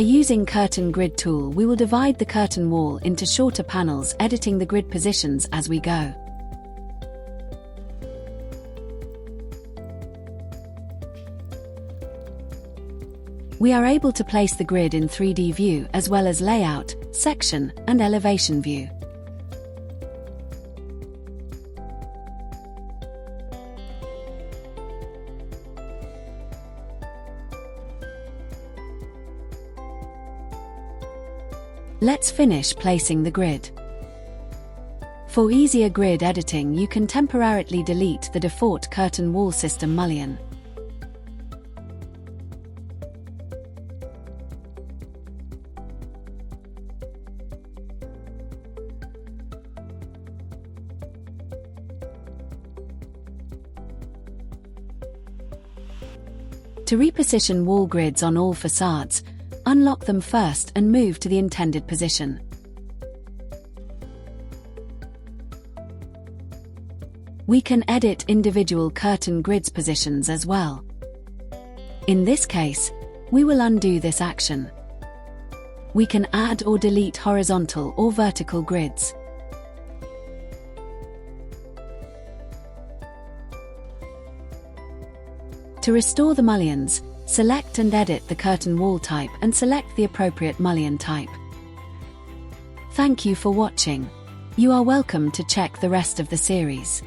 using Curtain Grid tool, we will divide the curtain wall into shorter panels, editing the grid positions as we go. We are able to place the grid in 3D view as well as layout, section, and elevation view. Let's finish placing the grid. For easier grid editing, you can temporarily delete the default curtain wall system mullion. To reposition wall grids on all facades, unlock them first and move to the intended position. We can edit individual curtain grids positions as well. In this case, we will undo this action. We can add or delete horizontal or vertical grids. To restore the mullions, select and edit the curtain wall type and select the appropriate mullion type. Thank you for watching. You are welcome to check the rest of the series.